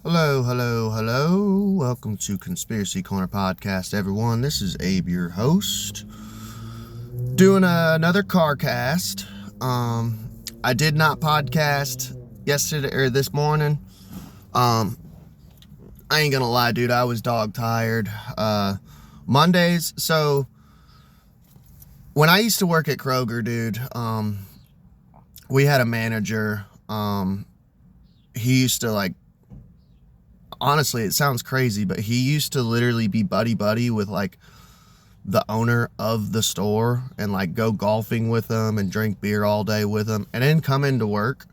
Hello, hello, hello. Welcome to Conspiracy Corner Podcast, everyone. This is Abe, your host, doing another car cast. I did not podcast yesterday or this morning. I ain't gonna lie, dude. I was dog tired. Mondays. So when I used to work at Kroger, dude, we had a manager. He used to honestly, it sounds crazy, but he used to literally be buddy with the owner of the store and go golfing with them and drink beer all day with them and then come into work.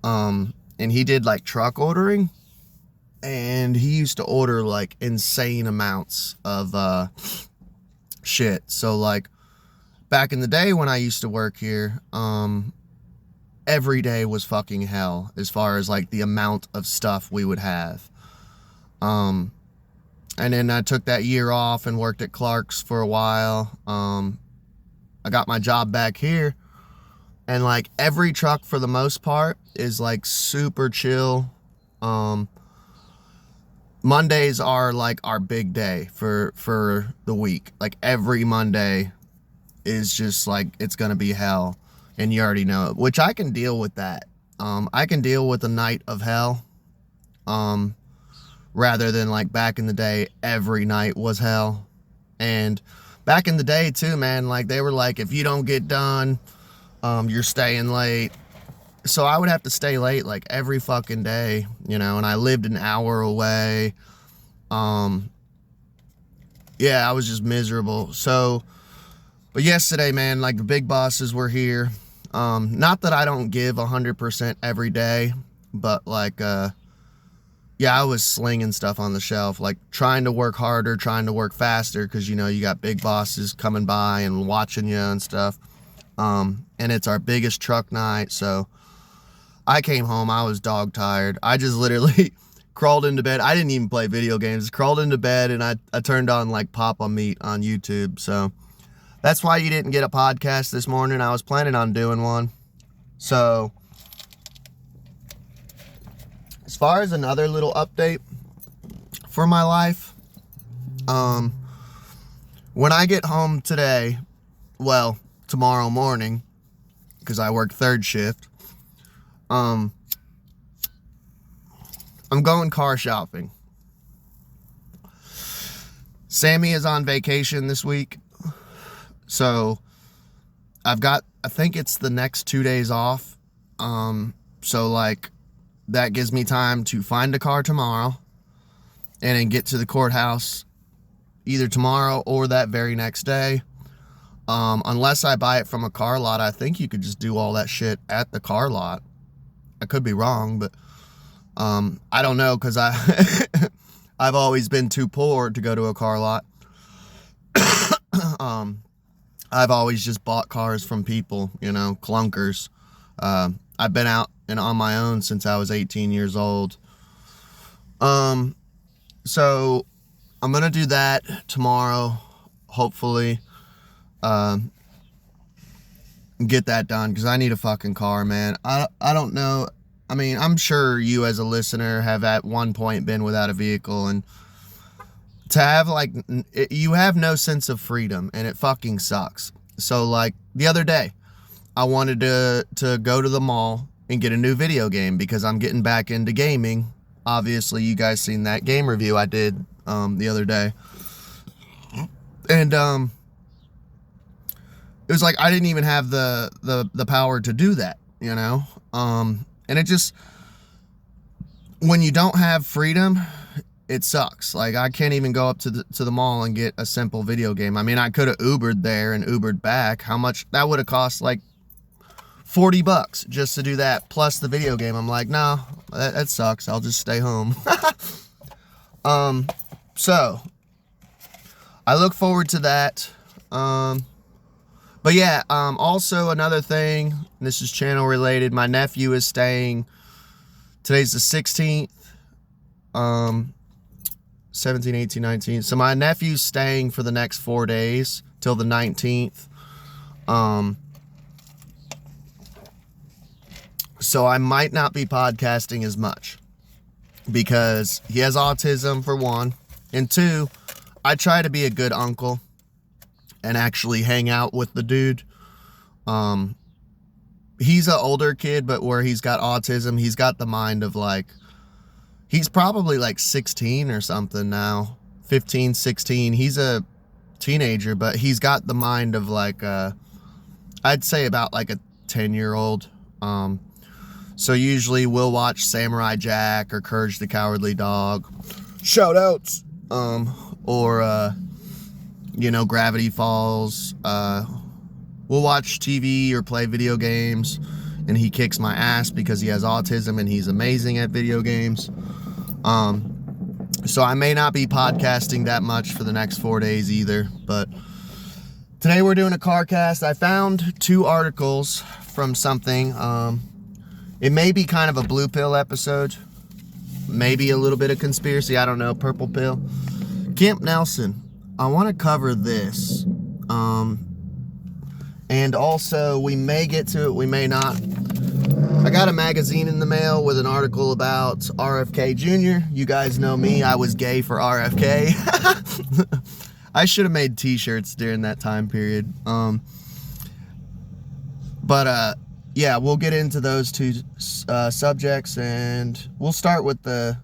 And he did truck ordering, and he used to order insane amounts of shit. So back in the day when I used to work here, every day was fucking hell as far as the amount of stuff we would have. And then I took that year off and worked at Clark's for a while. I got my job back here, and every truck for the most part is super chill. Mondays are our big day for the week. Every Monday is just it's gonna be hell. And you already know it, which I can deal with that. I can deal with a night of hell, rather than back in the day, every night was hell. And back in the day too, man, they were if you don't get done, you're staying late. So I would have to stay late every fucking day, and I lived an hour away. Yeah, I was just miserable. So, but yesterday, man, the big bosses were here. Not that I don't give 100% every day, but yeah, I was slinging stuff on the shelf, trying to work harder, trying to work faster, because you got big bosses coming by and watching you and stuff. And it's our biggest truck night. So I came home, I was dog tired. I just literally crawled into bed. I didn't even play video games. Crawled into bed, and I turned on Papa Meat on YouTube. So that's why you didn't get a podcast this morning. I was planning on doing one. So, as far as another little update for my life, when I get home today, well, tomorrow morning, because I work third shift, I'm going car shopping. Sammy is on vacation this week. So I've got, I think it's the next 2 days off. So that gives me time to find a car tomorrow and then get to the courthouse either tomorrow or that very next day. Unless I buy it from a car lot, I think you could just do all that shit at the car lot. I could be wrong, but I don't know, because I've always been too poor to go to a car lot. I've always just bought cars from people, clunkers. I've been out and on my own since I was 18 years old. So I'm going to do that tomorrow, hopefully. Get that done, because I need a fucking car, man. I don't know. I mean, I'm sure you as a listener have at one point been without a vehicle, and to have you have no sense of freedom, and it fucking sucks. So the other day, I wanted to go to the mall and get a new video game, because I'm getting back into gaming. Obviously, you guys seen that game review I did the other day. And it was I didn't even have the power to do that, and it just, when you don't have freedom, it sucks. I can't even go up to the mall and get a simple video game. I mean, I could have Ubered there and Ubered back. How much that would have cost? $40 just to do that, plus the video game. I'm no, that sucks. I'll just stay home. So I look forward to that. But yeah, also another thing, this is channel related. My nephew is staying, today's the 16th, 17, 18, 19. So my nephew's staying for the next 4 days till the 19th. So I might not be podcasting as much. because he has autism, for one, and two, I try to be a good uncle and actually hang out with the dude. He's an older kid, but where he's got autism, he's got the mind of like, he's probably like 16 or something now, 15, 16. He's a teenager, but he's got the mind of like, I'd say about like a 10-year-old. So usually we'll watch Samurai Jack or Courage the Cowardly Dog. Shout outs. Or Gravity Falls. We'll watch TV or play video games, and he kicks my ass because he has autism and he's amazing at video games. So I may not be podcasting that much for the next 4 days either, but today we're doing a car cast. I found 2 articles from something. It may be kind of a blue pill episode, maybe a little bit of conspiracy, I don't know, purple pill. Camp Nelson, I want to cover this. And also, we may get to it, we may not. I got a magazine in the mail with an article about RFK Jr. You guys know me, I was gay for RFK. I should have made t-shirts during that time period. Yeah, we'll get into those 2 subjects, and we'll start with the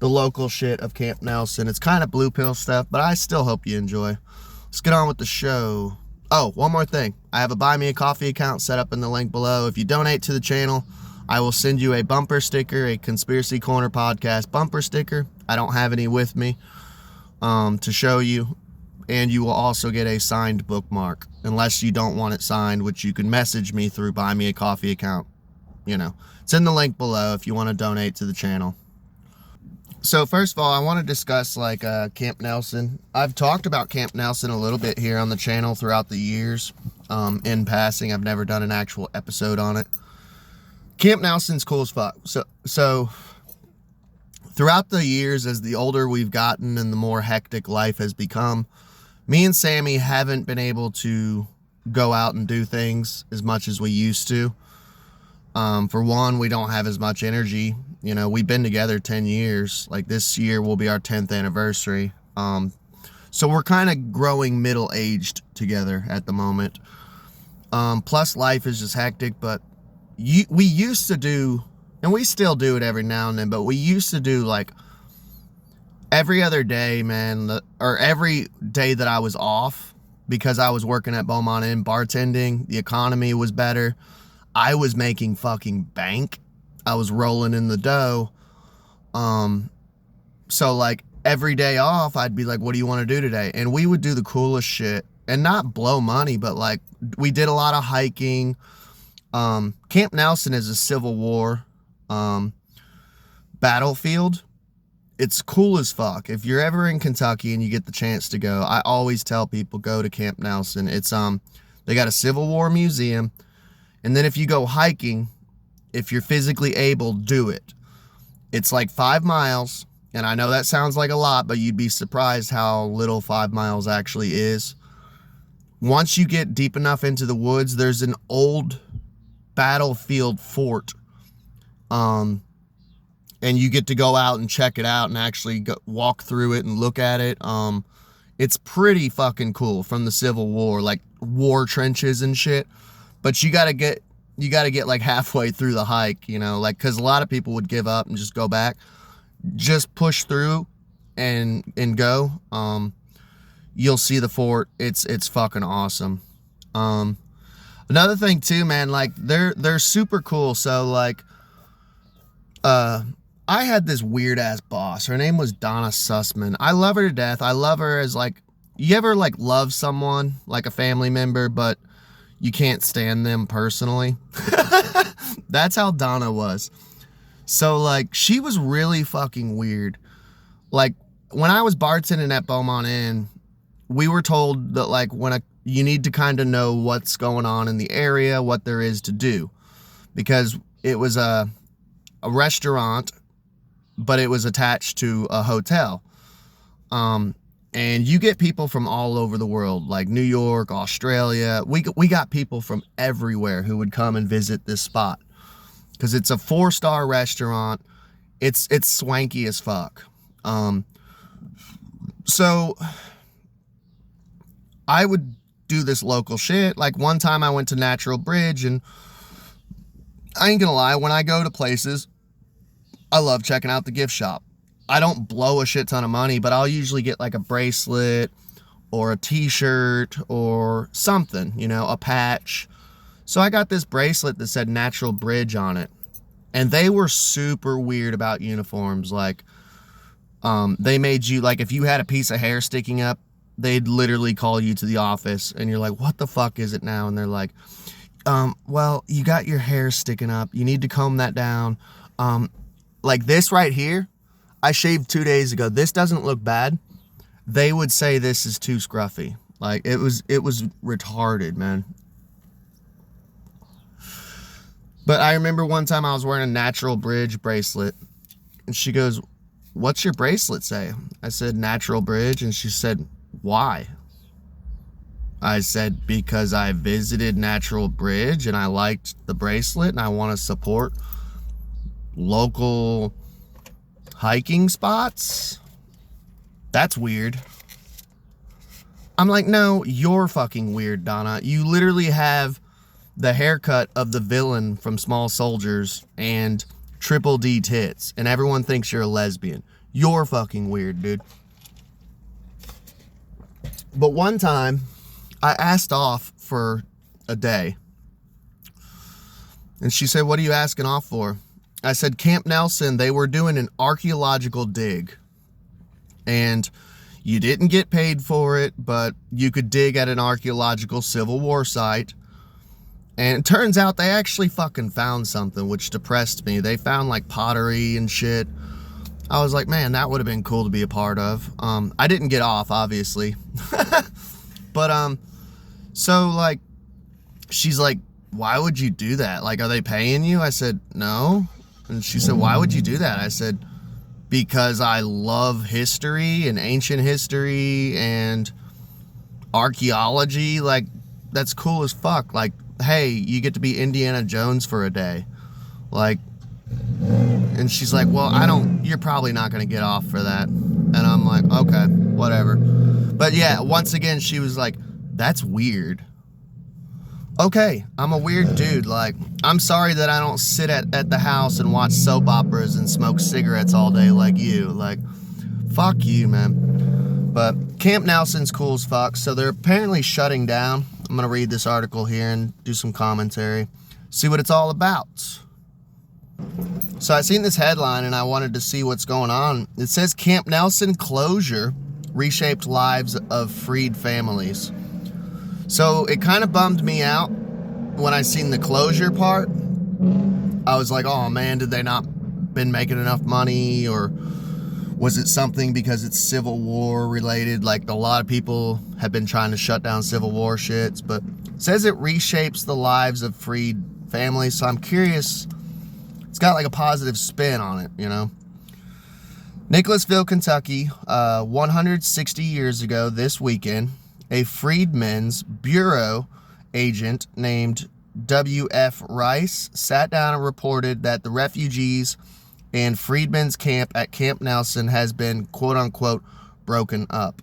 local shit of Camp Nelson. It's kind of blue pill stuff, but I still hope you enjoy. Let's get on with the show. Oh, one more thing. I have a Buy Me a Coffee account set up in the link below. If you donate to the channel, I will send you a bumper sticker, a Conspiracy Corner Podcast bumper sticker. I don't have any with me to show you. And you will also get a signed bookmark, unless you don't want it signed, which you can message me through Buy Me a Coffee account. It's in the link below if you want to donate to the channel. So first of all, I want to discuss Camp Nelson. I've talked about Camp Nelson a little bit here on the channel throughout the years. In passing, I've never done an actual episode on it. Camp Nelson's cool as fuck. So throughout the years, as the older we've gotten and the more hectic life has become, me and Sammy haven't been able to go out and do things as much as we used to. For one, we don't have as much energy. We've been together 10 years. Like this year will be our 10th anniversary. So we're kind of growing middle-aged together at the moment. Plus life is just hectic, but we used to do, and we still do it every now and then, but we used to do like every other day, man, or every day that I was off, because I was working at Beaumont Inn bartending. The economy was better. I was making fucking bank. I was rolling in the dough. So like every day off, I'd be like, what do you want to do today? And we would do the coolest shit and not blow money, but like we did a lot of hiking. Camp Nelson is a Civil War battlefield. It's cool as fuck. If you're ever in Kentucky and you get the chance to go, I always tell people go to Camp Nelson. It's they got a Civil War museum, and then if you go hiking, if you're physically able, do it. It's like 5 miles, and I know that sounds like a lot, but you'd be surprised how little 5 miles actually is. Once you get deep enough into the woods, there's an old battlefield fort. And you get to go out and check it out and actually walk through it and look at it. It's pretty fucking cool, from the Civil War, like war trenches and shit. But you gotta get like halfway through the hike, because a lot of people would give up and just go back. Just push through and go. You'll see the fort. It's fucking awesome. Another thing too, man, like they're super cool. So like, I had this weird ass boss. Her name was Donna Sussman. I love her to death. I love her as like, you ever like love someone, like a family member, but you can't stand them personally? That's how Donna was. So like, she was really fucking weird. Like when I was bartending at Beaumont Inn, we were told that like you need to kind of know what's going on in the area, what there is to do, because it was a restaurant, but it was attached to a hotel. And you get people from all over the world, like New York, Australia. We got people from everywhere who would come and visit this spot, because it's a 4-star restaurant. It's swanky as fuck. So I would do this local shit. Like one time I went to Natural Bridge, and I ain't gonna lie, when I go to places, I love checking out the gift shop. I don't blow a shit ton of money, but I'll usually get like a bracelet or a t-shirt or something, you know, a patch. So I got this bracelet that said Natural Bridge on it. And they were super weird about uniforms. Like, they made you, like, if you had a piece of hair sticking up, they'd literally call you to the office, and you're like, what the fuck is it now? And they're like, well, you got your hair sticking up. You need to comb that down. Like this right here, I shaved 2 days ago. This doesn't look bad. They would say this is too scruffy. Like, it was retarded, man. But I remember one time I was wearing a Natural Bridge bracelet, and she goes, what's your bracelet say? I said, Natural Bridge. And she said, why? I said, because I visited Natural Bridge and I liked the bracelet and I want to support local hiking spots. That's weird. I'm like, no, you're fucking weird, Donna. You literally have the haircut of the villain from Small Soldiers and Triple D tits, and everyone thinks you're a lesbian. You're fucking weird, dude. But one time, I asked off for a day, and she said, what are you asking off for? I said, Camp Nelson, they were doing an archaeological dig, and you didn't get paid for it, but you could dig at an archaeological Civil War site. And it turns out they actually fucking found something, which depressed me. They found like pottery and shit. I was like, man, that would have been cool to be a part of. I didn't get off, obviously. But, so like, she's like, why would you do that? Like, are they paying you? I said, no. And she said, why would you do that? I said, because I love history and ancient history and archaeology. Like, that's cool as fuck. Like, hey, you get to be Indiana Jones for a day. Like, and she's like, well, you're probably not going to get off for that. And I'm like, okay, whatever. But yeah, once again, she was like, that's weird. Okay, I'm a weird dude. Like, I'm sorry that I don't sit at the house and watch soap operas and smoke cigarettes all day like you. Like, fuck you, man. But Camp Nelson's cool as fuck. So they're apparently shutting down. I'm going to read this article here and do some commentary. See what it's all about. So I seen this headline and I wanted to see what's going on. It says Camp Nelson closure reshaped lives of freed families. So it kind of bummed me out when I seen the closure part. I was like, oh man, did they not been making enough money, or was it something because it's Civil War related? Like, a lot of people have been trying to shut down Civil War shits, but it says it reshapes the lives of freed families. So I'm curious. It's got like a positive spin on it, you know. Nicholasville, Kentucky, 160 years ago this weekend, a Freedmen's Bureau agent named W.F. Rice sat down and reported that the refugees and Freedmen's camp at Camp Nelson has been, quote-unquote, broken up.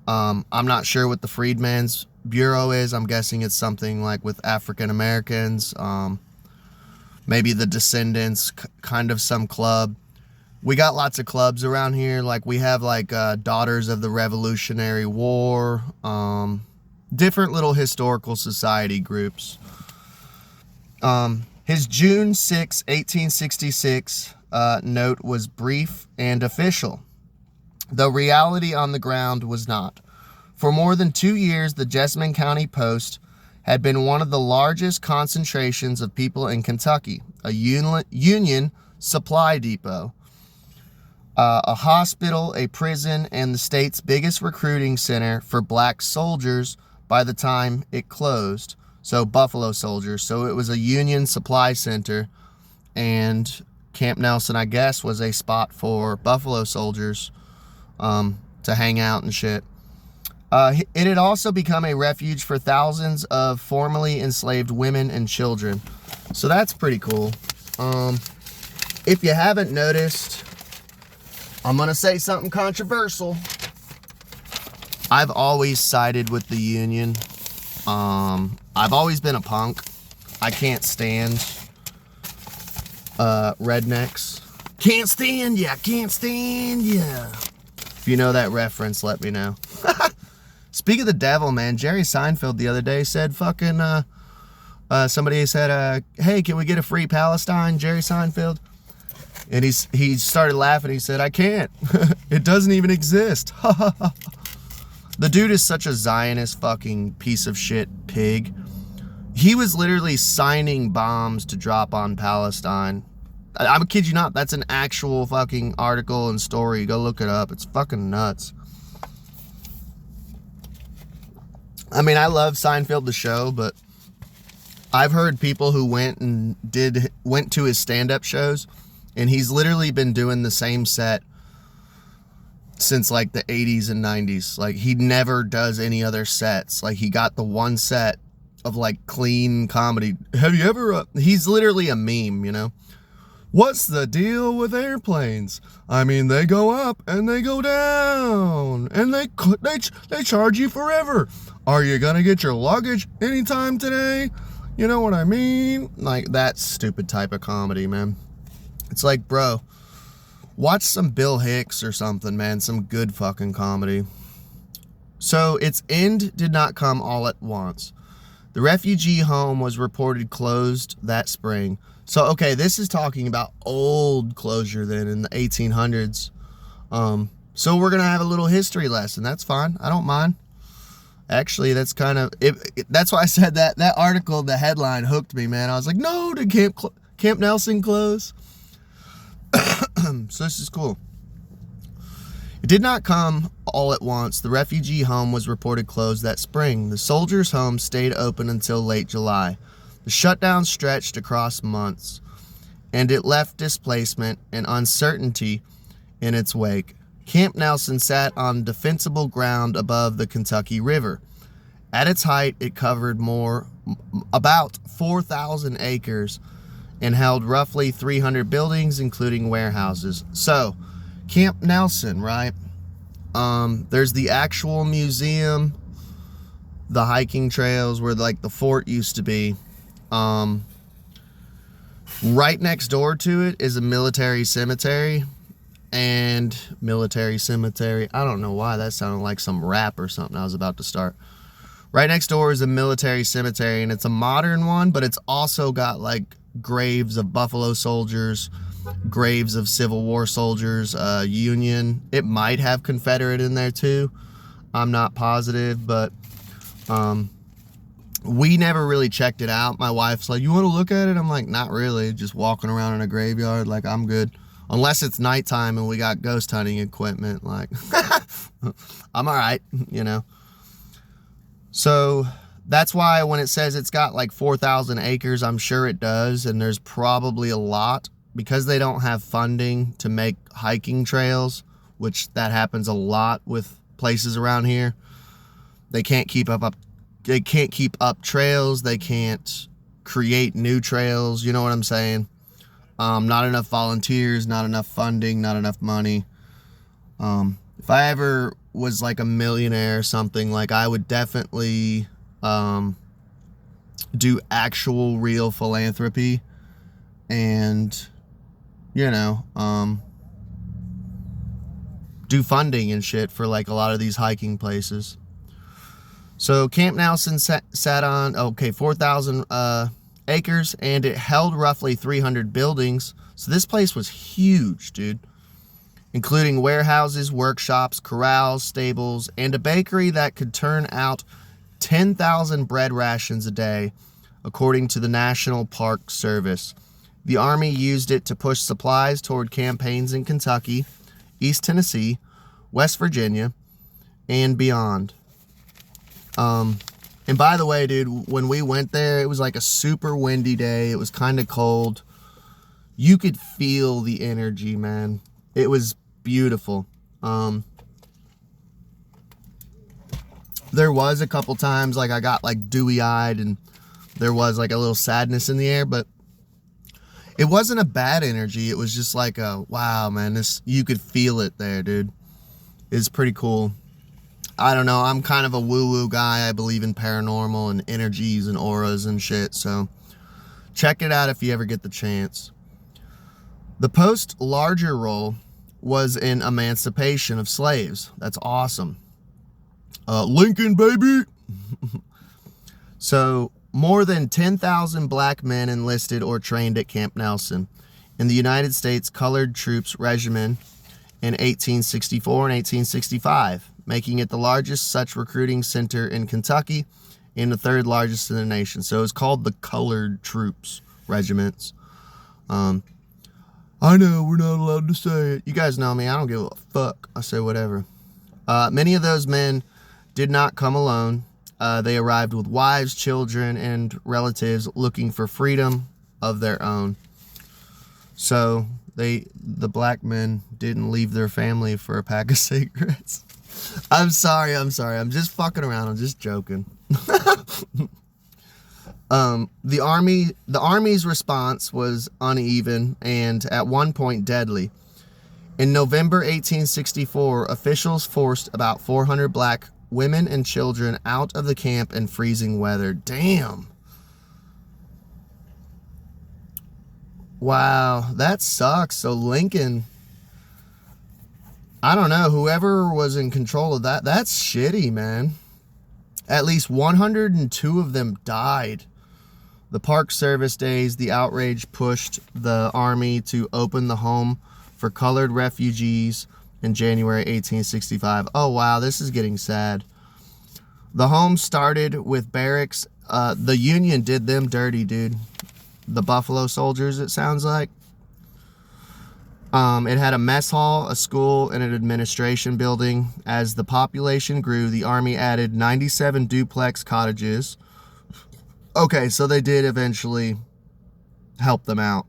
I'm not sure what the Freedmen's Bureau is. I'm guessing it's something like with African Americans, maybe the Descendants, kind of some club. We got lots of clubs around here. Like, we have like Daughters of the Revolutionary War, different little historical society groups. His June 6, 1866 note was brief and official. The reality on the ground was not. For more than 2 years, the Jessamine County Post had been one of the largest concentrations of people in Kentucky, a Union supply depot, a hospital, a prison, and the state's biggest recruiting center for black soldiers by the time it closed. So Buffalo Soldiers. So it was a Union supply center, and Camp Nelson, I guess, was a spot for Buffalo Soldiers to hang out and shit. It had also become a refuge for thousands of formerly enslaved women and children. So that's pretty cool. if you haven't noticed, I'm going to say something controversial. I've always sided with the Union. I've always been a punk. I can't stand rednecks. Can't stand ya. If you know that reference, let me know. Speak of the devil, man. Jerry Seinfeld the other day said fucking, somebody said, hey, can we get a free Palestine, Jerry Seinfeld? And he started laughing. He said, I can't. It doesn't even exist. The dude is such a Zionist fucking piece of shit pig. He was literally signing bombs to drop on Palestine. I kid you not. That's an actual fucking article and story. Go look it up. It's fucking nuts. I mean, I love Seinfeld the show, but I've heard people who went to his stand-up shows, and he's literally been doing the same set since like the 80s and 90s. Like, he never does any other sets. Like, he got the one set of like clean comedy. Have you ever he's literally a meme, you know? What's the deal with airplanes? I mean, they go up and they go down, and they charge you forever. Are you gonna get your luggage anytime today? You know what I mean? Like, that stupid type of comedy, man. It's like, bro, watch some Bill Hicks or something, man. Some good fucking comedy. So, its end did not come all at once. The refugee home was reported closed that spring. So, okay, this is talking about old closure then in the 1800s. So we're going to have a little history lesson. That's fine. I don't mind. Actually, that's kind of... that's why I said that. That article, the headline, hooked me, man. I was like, no, did Camp Nelson close? So this is cool. It did not come all at once. The refugee home was reported closed that spring. The soldiers' home stayed open until late July. The shutdown stretched across months, and it left displacement and uncertainty in its wake. Camp Nelson sat on defensible ground above the Kentucky River. At its height, it covered about 4,000 acres and held roughly 300 buildings, including warehouses. So, Camp Nelson, right? There's the actual museum, the hiking trails where like the fort used to be. Right next door to it is a military cemetery. I don't know why that sounded like some rap or something I was about to start. Right next door is a military cemetery, and it's a modern one, but it's also got like graves of Buffalo soldiers, graves of Civil War soldiers, Union. It might have Confederate in there too. I'm not positive, but we never really checked it out. My wife's like, you want to look at it? I'm like, not really. Just walking around in a graveyard. Like, I'm good. Unless it's nighttime and we got ghost hunting equipment. Like, I'm all right, you know. So that's why when it says it's got like 4,000 acres, I'm sure it does. And there's probably a lot because they don't have funding to make hiking trails, which that happens a lot with places around here. They can't keep up trails. They can't create new trails. You know what I'm saying? Not enough volunteers, not enough funding, not enough money. If I ever was like a millionaire or something, like I would definitely do actual real philanthropy and, you know, do funding and shit for like a lot of these hiking places. So Camp Nelson sat on, 4,000 acres, and it held roughly 300 buildings. So this place was huge, dude. Including warehouses, workshops, corrals, stables, and a bakery that could turn out 10,000 bread rations a day, according to the National Park Service. The Army used it to push supplies toward campaigns in Kentucky, East Tennessee, West Virginia, and beyond. And by the way, dude, when we went there, it was like a super windy day. It was kind of cold. You could feel the energy, man. It was beautiful. There was a couple times like I got like dewy-eyed and there was like a little sadness in the air, but It wasn't a bad energy. It was just like a, wow, man, you could feel it there, dude. It's pretty cool. I don't know. I'm kind of a woo-woo guy. I believe in paranormal and energies and auras and shit. So check it out if you ever get the chance. The post's larger role was in emancipation of slaves. That's awesome. Lincoln, baby! So, more than 10,000 black men enlisted or trained at Camp Nelson in the United States Colored Troops Regiment in 1864 and 1865, making it the largest such recruiting center in Kentucky and the third largest in the nation. So it's called the Colored Troops Regiments. I know we're not allowed to say it. You guys know me. I don't give a fuck. I say whatever. Many of those men did not come alone. They arrived with wives, children, and relatives looking for freedom of their own. So the black men didn't leave their family for a pack of cigarettes. I'm sorry. I'm just fucking around. I'm just joking. The army's response was uneven and at one point deadly. In November 1864, officials forced about 400 black women and children out of the camp in freezing weather. Damn. Wow, that sucks. So Lincoln, I don't know, whoever was in control of that's shitty, man. At least 102 of them died. The Park Service days, the outrage pushed the Army to open the home for colored refugees in January 1865. Oh, wow, this is getting sad. The home started with barracks. The Union did them dirty, dude. The Buffalo Soldiers, it sounds like. It had a mess hall, a school, and an administration building. As the population grew, the Army added 97 duplex cottages. Okay, so they did eventually help them out.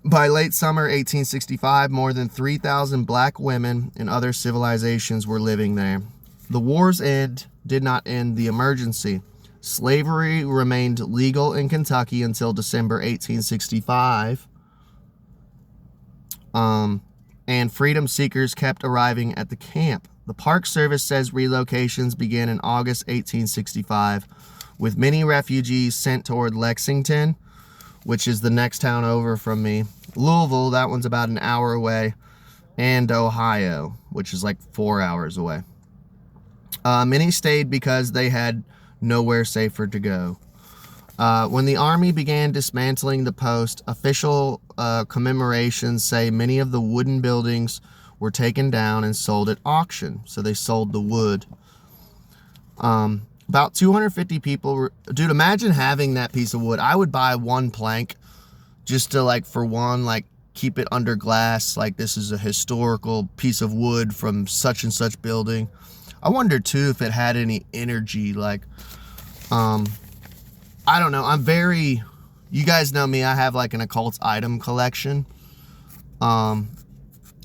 By late summer 1865, more than 3,000 black women and other civilizations were living there. The war's end did not end the emergency. Slavery remained legal in Kentucky until December 1865. And freedom seekers kept arriving at the camp. The Park Service says relocations began in August 1865, with many refugees sent toward Lexington, which is the next town over from me. Louisville, that one's about an hour away. And Ohio, which is like 4 hours away. Many stayed because they had nowhere safer to go. When the Army began dismantling the post, official commemorations say many of the wooden buildings were taken down and sold at auction. So they sold the wood. About 250 people. Dude, imagine having that piece of wood. I would buy one plank just to, like, for one, like, keep it under glass. Like, this is a historical piece of wood from such and such building. I wonder, too, if it had any energy. Like, I don't know. You guys know me. I have, like, an occult item collection. I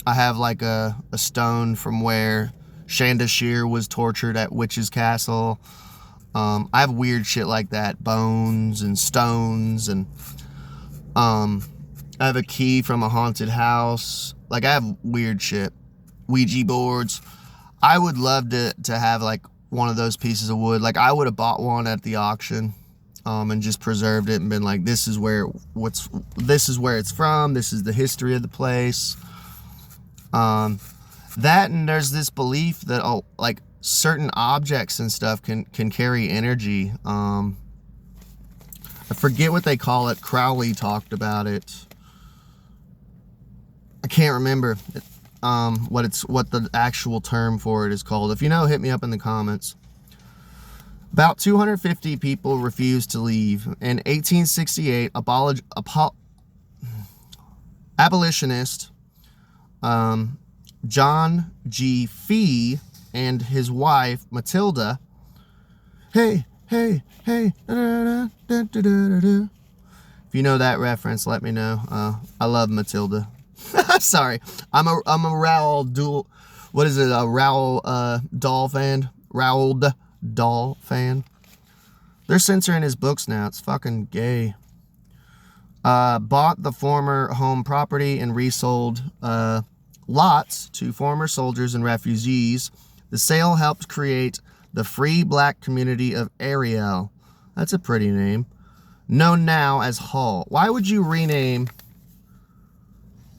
have, like, a stone from where Shanda Shear was tortured at Witch's Castle. I have weird shit like that. Bones and stones. And I have a key from a haunted house. Like, I have weird shit. Ouija boards. I would love to have, like, one of those pieces of wood. Like, I would have bought one at the auction. And just preserved it and been like, this is where it's from. This is the history of the place. That, and there's this belief that, like, certain objects and stuff can carry energy. I forget what they call it. Crowley talked about it. I can't remember what the actual term for it is called. If you know, hit me up in the comments. About 250 people refused to leave. In 1868, abolitionist John G. Fee and his wife Matilda. Hey. If you know that reference, let me know. I love Matilda. Sorry, I'm a Roald Dahl fan. Roald Dahl fan. They're censoring his books now. It's fucking gay. bought the former home property and resold lots to former soldiers and refugees. The sale helped create the Free Black Community of Ariel. That's a pretty name. Known now as Hull. Why would you rename...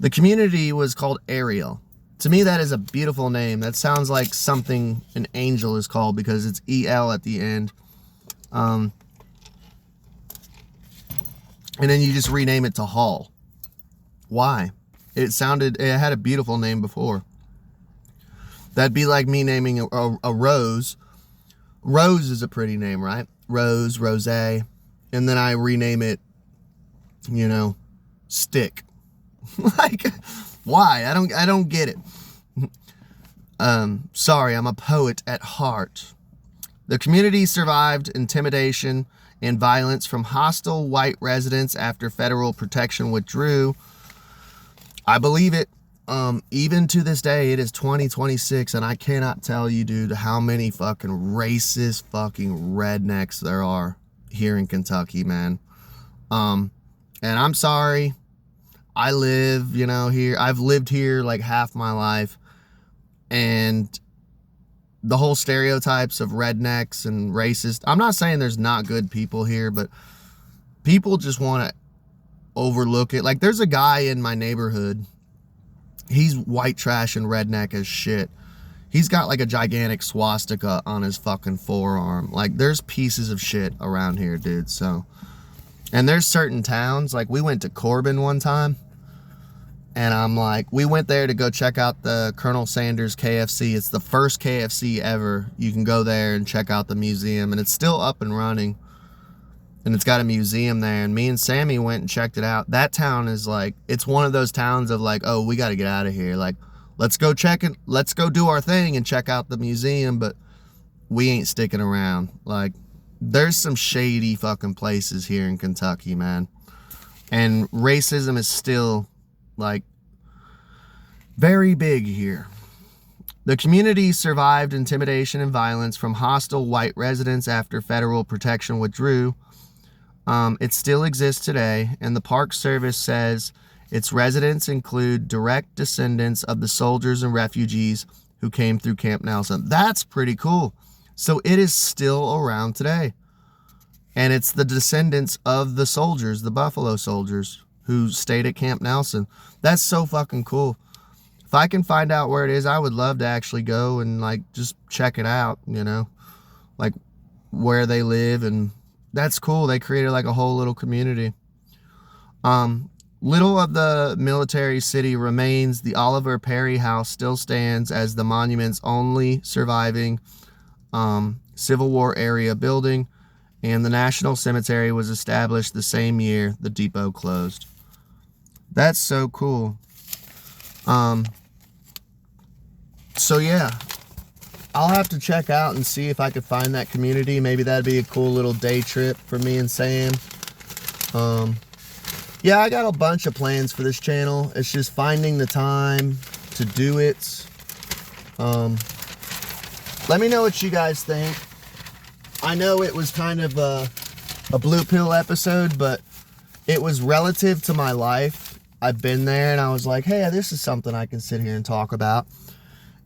The community was called Ariel. To me, that is a beautiful name. That sounds like something an angel is called because it's E-L at the end. And then you just rename it to Hull. Why? It had a beautiful name before. That'd be like me naming a rose. Rose is a pretty name, right? Rose, Rose. And then I rename it, Stick. Like, why? I don't get it. Sorry, I'm a poet at heart. The community survived intimidation and violence from hostile white residents after federal protection withdrew. I believe it. Even to this day, it is 2026, and I cannot tell you, dude, how many fucking racist fucking rednecks there are here in Kentucky, man. And I'm sorry. I live, here. I've lived here like half my life, and the whole stereotypes of rednecks and racist. I'm not saying there's not good people here, but people just want to overlook it. Like, there's a guy in my neighborhood. He's white trash and redneck as shit. He's got like a gigantic swastika on his fucking forearm. Like, there's pieces of shit around here, dude. So, and there's certain towns, like we went to Corbin one time, and I'm like, we went there to go check out the Colonel Sanders KFC. It's the first KFC ever. You can go there and check out the museum, and it's still up and running. And it's got a museum there, and me and Sammy went and checked it out. That town is like, it's one of those towns of like, oh, we got to get out of here. Like, let's go check it. Let's go do our thing and check out the museum, but we ain't sticking around. Like, there's some shady fucking places here in Kentucky, man. And racism is still, like, very big here. The community survived intimidation and violence from hostile white residents after federal protection withdrew. It still exists today, and the Park Service says its residents include direct descendants of the soldiers and refugees who came through Camp Nelson. That's pretty cool. So it is still around today. And it's the descendants of the soldiers, the Buffalo Soldiers, who stayed at Camp Nelson. That's so fucking cool. If I can find out where it is, I would love to actually go and, like, just check it out, like where they live. And that's cool. They created like a whole little community. Little of the military city remains. The Oliver Perry House still stands as the monument's only surviving Civil War area building, and the National Cemetery was established the same year the depot closed. That's so cool. So yeah, I'll have to check out and see if I could find that community. Maybe that'd be a cool little day trip for me and Sam. Yeah, I got a bunch of plans for this channel. It's just finding the time to do it. Let me know what you guys think. I know it was kind of a blue pill episode, but it was relative to my life. I've been there, and I was like, hey, this is something I can sit here and talk about.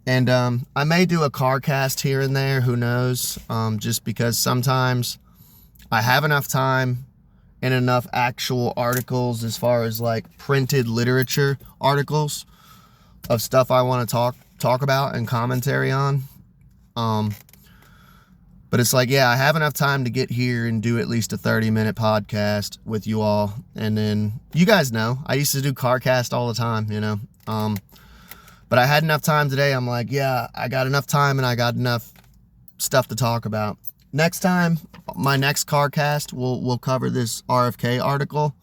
And I may do a car cast here and there, who knows, just because sometimes I have enough time and enough actual articles as far as like printed literature articles of stuff I want to talk about and commentary on. But it's like, yeah, I have enough time to get here and do at least a 30-minute podcast with you all. And then you guys know, I used to do CarCast all the time, but I had enough time today. I'm like, yeah, I got enough time and I got enough stuff to talk about. Next time, my next CarCast, we'll cover this RFK article.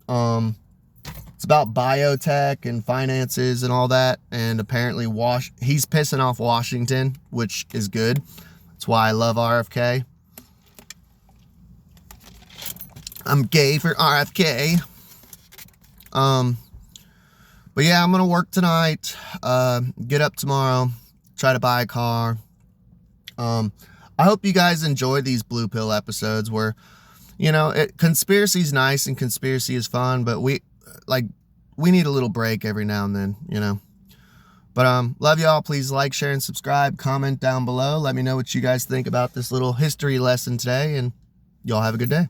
It's about biotech and finances and all that. And apparently he's pissing off Washington, which is good. That's why I love RFK. I'm gay for RFK. But yeah, I'm going to work tonight, get up tomorrow, try to buy a car. I hope you guys enjoy these blue pill episodes where, you know, conspiracy is nice and conspiracy is fun, but we need a little break every now and then, you know. But love y'all. Please like, share, and subscribe. Comment down below. Let me know what you guys think about this little history lesson today, and y'all have a good day.